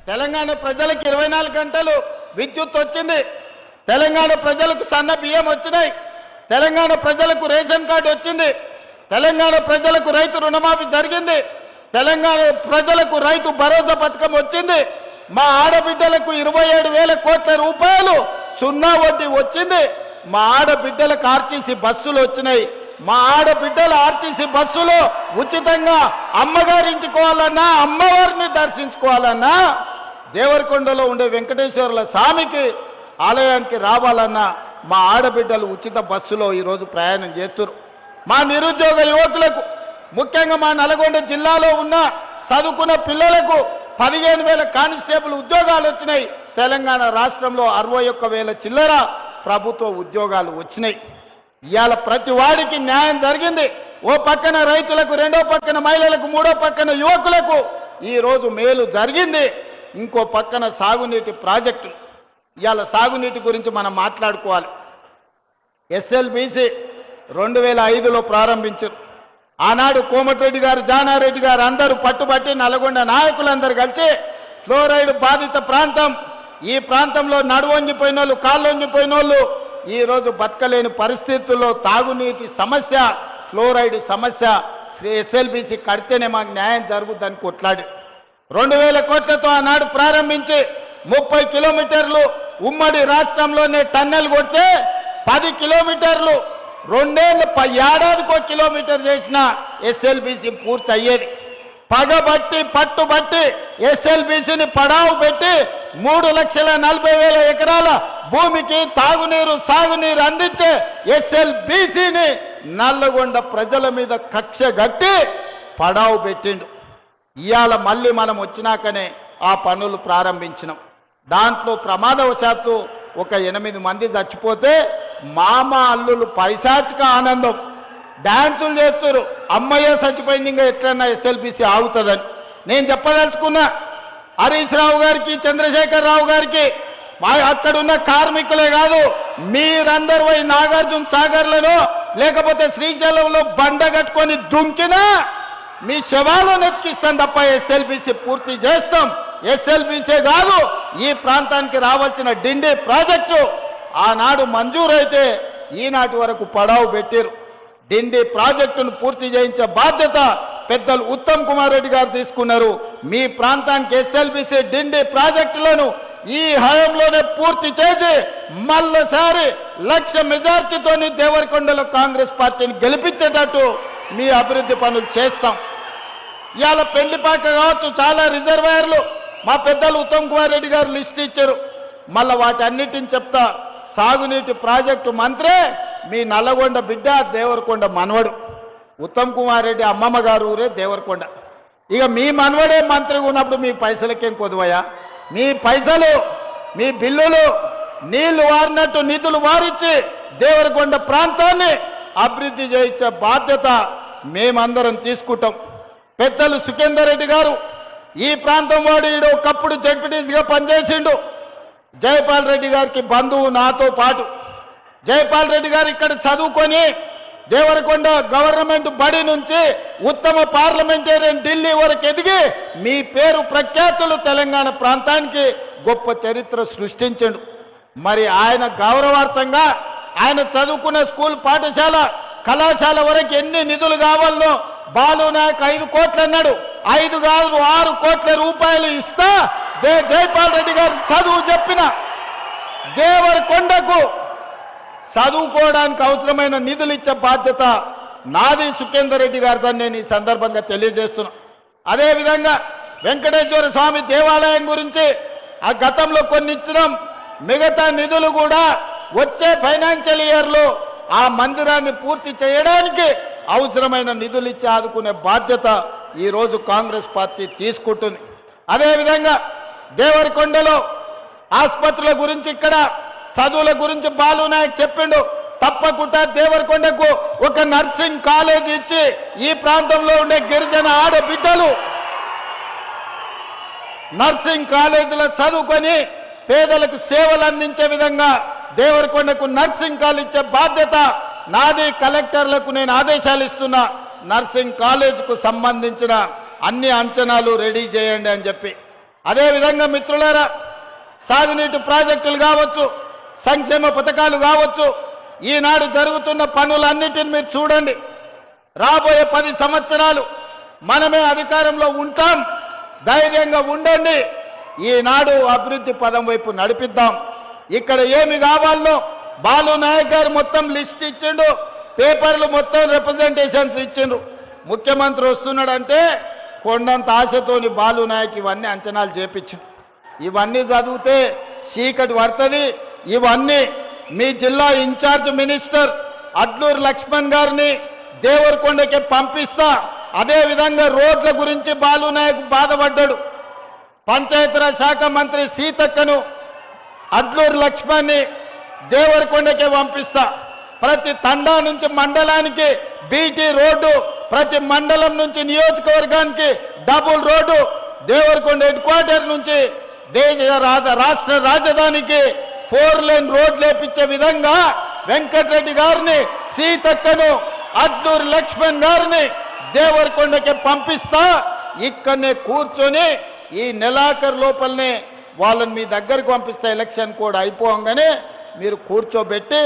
తెలంగాణ ప్రజలకు 24 గంటలు విద్యుత్ వచ్చింది. తెలంగాణ ప్రజలకు సన్న బియ్యం వచ్చినాయి. తెలంగాణ ప్రజలకు రేషన్ కార్డు వచ్చింది. తెలంగాణ ప్రజలకు రైతు రుణమాఫీ జరిగింది. తెలంగాణ ప్రజలకు రైతు భరోసా పథకం వచ్చింది. మా ఆడబిడ్డలకు 27,000 కోట్ల రూపాయలు సున్నా వడ్డీ వచ్చింది. మా ఆడబిడ్డలకు ఆర్టీసీ బస్సులు వచ్చినాయి. మా ఆడబిడ్డల ఆర్టీసీ బస్సులో ఉచితంగా అమ్మగారింటికి పోవాలన్నా, అమ్మవారిని దర్శించుకోవాలన్నా, దేవరకొండలో ఉండే వెంకటేశ్వరుల స్వామికి ఆలయానికి రావాలన్నా మా ఆడబిడ్డలు ఉచిత బస్సులో ఈరోజు ప్రయాణం చేస్తున్నారు. మా నిరుద్యోగ యువకులకు, ముఖ్యంగా మా నల్గొండ జిల్లాలో ఉన్న చదువుకున్న పిల్లలకు 15,000 కానిస్టేబుల్ ఉద్యోగాలు వచ్చినాయి. తెలంగాణ రాష్ట్రంలో 61,000 చిల్లర ప్రభుత్వ ఉద్యోగాలు వచ్చినాయి. ఇవాళ ప్రతి వాడికి న్యాయం జరిగింది. ఓ పక్కన రైతులకు, రెండో పక్కన మహిళలకు, మూడో పక్కన యువకులకు ఈరోజు మేలు జరిగింది. ఇంకో పక్కన సాగునీటి ప్రాజెక్టులు. ఇవాళ సాగునీటి గురించి మనం మాట్లాడుకోవాలి. ఎస్ఎల్బీసీ 2005లో ప్రారంభించారు. ఆనాడు కోమటిరెడ్డి గారు, జానారెడ్డి గారు అందరూ పట్టుబట్టి నల్గొండ నాయకులందరూ కలిసి ఫ్లోరైడ్ బాధిత ప్రాంతం, ఈ ప్రాంతంలో నడువొంగిపోయిన వాళ్ళు, కాళ్ళొంగిపోయిన వాళ్ళు ఈరోజు బతకలేని పరిస్థితుల్లో తాగునీటి సమస్య, ఫ్లోరైడ్ సమస్య, ఎస్ఎల్బీసీ కడితేనే మాకు న్యాయం జరుగుద్దని కొట్లాడి 2,000 కోట్లతో ఆనాడు ప్రారంభించి 30 కిలోమీటర్లు ఉమ్మడి రాష్ట్రంలోనే టన్నెల్ కొడితే 10 కిలోమీటర్లు 2 ఏడాదికో కిలోమీటర్ చేసిన ఎస్ఎల్బీసీ పూర్తి అయ్యేది. పగబట్టి పట్టుబట్టి ఎస్ఎల్బీసీని పడావు పెట్టి 3,40,000 ఎకరాల భూమికి తాగునీరు, సాగునీరు అందించే ఎస్ఎల్బీసీని నల్లగొండ ప్రజల మీద కక్ష గట్టి పడావు పెట్టిండు. ఇవాళ మళ్ళీ మనం వచ్చినాకనే ఆ పనులు ప్రారంభించినాం. దాంట్లో ప్రమాదవశాత్తు ఒక 8 మంది చచ్చిపోతే మామ అల్లులు పైశాచిక ఆనందం డాన్సులు చేస్తారు. అమ్మయ్య చచ్చిపోయింది, ఇంకా ఎట్లన్నా ఎస్ఎల్బీసీ ఆగుతుందని. నేను చెప్పదలుచుకున్నా హరీష్ రావు గారికి, చంద్రశేఖర్ రావు గారికి, అక్కడున్న కార్మికులే కాదు, మీరందరూ పోయి నాగార్జున సాగర్లలో లేకపోతే శ్రీశైలంలో బండ కట్టుకొని దుంకినా మీ శవాలు నెక్కిస్తాం తప్ప ఎస్ఎల్బీసీ పూర్తి చేస్తాం. ఎస్ఎల్బీసీ కాదు, ఈ ప్రాంతానికి రావాల్సిన డిండి ప్రాజెక్టు ఆనాడు మంజూరైతే ఈనాటి వరకు పడావు పెట్టారు. డిండి ప్రాజెక్టును పూర్తి చేయించే బాధ్యత పెద్దలు ఉత్తమ్ కుమార్ రెడ్డి గారు తీసుకున్నారు. మీ ప్రాంతానికి ఎస్ఎల్బీసీ డిండి ప్రాజెక్టులను ఈ హయాంలోనే పూర్తి చేసి మళ్ళీసారి 1,00,000 మెజార్టీతోని దేవరకొండలో కాంగ్రెస్ పార్టీని గెలిపించేటట్టు మీ అభివృద్ధి పనులు చేస్తాం. ఇవాళ పెళ్లిపాక కావచ్చు, చాలా రిజర్వాయర్లు మా పెద్దలు ఉత్తమ్ కుమార్ రెడ్డి గారు లిస్ట్ ఇచ్చారు. మళ్ళీ వాటన్నిటిని చెప్తా. సాగునీటి ప్రాజెక్టు మంత్రే మీ నల్లగొండ బిడ్డ, దేవరకొండ మనవడు. ఉత్తమ్ కుమార్ రెడ్డి అమ్మమ్మ గారు ఊరే దేవరకొండ. ఇక మీ మనవడే మంత్రిగా ఉన్నప్పుడు మీ పైసలకేం కొదువయ్యా? మీ పైసలు, మీ బిల్లులు నీళ్లు వారినట్టు నిధులు వారిచ్చి దేవరకొండ ప్రాంతాన్ని అభివృద్ధి చేయించే బాధ్యత మేమందరం తీసుకుంటాం. పెద్దలు సుఖేందర్ రెడ్డి గారు ఈ ప్రాంతం వాడు, ఈడు ఒకప్పుడు జడ్పీటీసీగా పనిచేసిండు. జయపాల్ రెడ్డి గారికి బంధువు నాతో పాటు. జయపాల్ రెడ్డి గారు ఇక్కడ చదువుకొని దేవరకొండ గవర్నమెంట్ బడి నుంచి ఉత్తమ పార్లమెంటేరియన్ ఢిల్లీ వరకు ఎదిగి మీ పేరు ప్రఖ్యాతులు తెలంగాణ ప్రాంతానికి గొప్ప చరిత్ర సృష్టించండు. మరి ఆయన గౌరవార్థంగా ఆయన చదువుకున్న స్కూల్, పాఠశాల, కళాశాల వరకు ఎన్ని నిధులు కావాలనో బాలు నాయక్ 5 కోట్లు అన్నాడు. 5 కాదు 6 కోట్ల రూపాయలు ఇస్తా జైపాల్ రెడ్డి గారు చదువు చెప్పిన దేవరకొండకు చదువుకోవడానికి అవసరమైన నిధులు ఇచ్చే బాధ్యత నాది, సుఖేందర్ రెడ్డి గారిదని నేను ఈ సందర్భంగా తెలియజేస్తున్నా. అదేవిధంగా వెంకటేశ్వర స్వామి దేవాలయం గురించి ఆ గతంలో కొన్ని ఇచ్చినాం. మిగతా నిధులు కూడా వచ్చే ఫైనాన్షియల్ ఇయర్లో ఆ మందిరాన్ని పూర్తి చేయడానికి అవసరమైన నిధులు ఇచ్చి ఆదుకునే బాధ్యత ఈరోజు కాంగ్రెస్ పార్టీ తీసుకుంటుంది. అదేవిధంగా దేవరకొండలో ఆసుపత్రుల గురించి, ఇక్కడ చదువుల గురించి బాలు నాయక్ చెప్పిండు. తప్పకుండా దేవరకొండకు ఒక నర్సింగ్ కాలేజ్ ఇచ్చి ఈ ప్రాంతంలో ఉండే గిరిజన ఆడబిడ్డలు నర్సింగ్ కాలేజీలో చదువుకొని పేదలకు సేవలు అందించే విధంగా దేవరకొండకు నర్సింగ్ కాలేజ్ ఇచ్చే బాధ్యత నాది. కలెక్టర్లకు నేను ఆదేశాలు ఇస్తున్నా, నర్సింగ్ కాలేజ్కు సంబంధించిన అన్ని అంచనాలు రెడీ చేయండి అని చెప్పి. అదేవిధంగా మిత్రులారా, సాగునీటి ప్రాజెక్టులు కావచ్చు, సంక్షేమ పథకాలు కావచ్చు, ఈనాడు జరుగుతున్న పనులన్నిటిని మీరు చూడండి. రాబోయే 10 సంవత్సరాలు మనమే అధికారంలో ఉంటాం, ధైర్యంగా ఉండండి. ఈనాడు అభివృద్ధి పదం వైపు నడిపిద్దాం. ఇక్కడ ఏమి కావాలనో బాలు నాయక్ గారు మొత్తం లిస్ట్ ఇచ్చిండు, పేపర్లు మొత్తం రిప్రజెంటేషన్స్ ఇచ్చిండు. ముఖ్యమంత్రి వస్తున్నాడంటే కొండంత ఆశతోని బాలు నాయక్ ఇవన్నీ అంచనాలు చేపించిండు. ఇవన్నీ చదివితే చీకటి పడుతుంది. ఇవన్నీ మీ జిల్లా ఇన్ఛార్జ్ మినిస్టర్ అడ్లూరు లక్ష్మణ్ గారిని దేవరకొండకి పంపిస్తా. అదేవిధంగా రోడ్ల గురించి బాలు నాయక్ బాధపడ్డాడు. పంచాయతీరాజ్ శాఖ మంత్రి సీతక్కను అడ్లూరు లక్ష్మణ్ని దేవరకొండకే పంపిస్తా. ప్రతి తండా నుంచి మండలానికి బీటీ రోడ్డు, ప్రతి మండలం నుంచి నియోజకవర్గానికి double road, Devarakonda head quarter నుంచి రాష్ట్ర రాజధానికి 4 లేన్ రోడ్ లేపించే విధంగా వెంకటరెడ్డి గారిని, సీతక్కను, అడ్లూరు లక్ష్మణ్ గారిని దేవరకొండకి పంపిస్తా. ఇక్కడనే కూర్చొని ఈ నెలాఖరు లోపలనే వాళ్ళని మీ దగ్గరకు పంపిస్తా. ఎలక్షన్ కోడ్ అయిపోగానే మీరు కూర్చోబెట్టి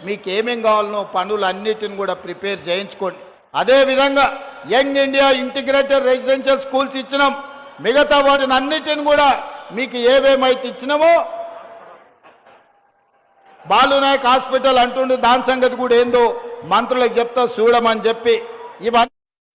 మీకు ఏమేం కావాలనో పనులన్నిటిని కూడా ప్రిపేర్ చేయించుకోండి. అదేవిధంగా young India integrated residential schools ఇచ్చినాం. మిగతా వాటిని అన్నిటిని కూడా మీకు ఏవేమైతే ఇచ్చినామో, బాలునాయక్ హాస్పిటల్ అంటుండే దాని సంగతి కూడా ఏందో మంత్రులకు చెప్తా చూడమని చెప్పి ఇవన్నీ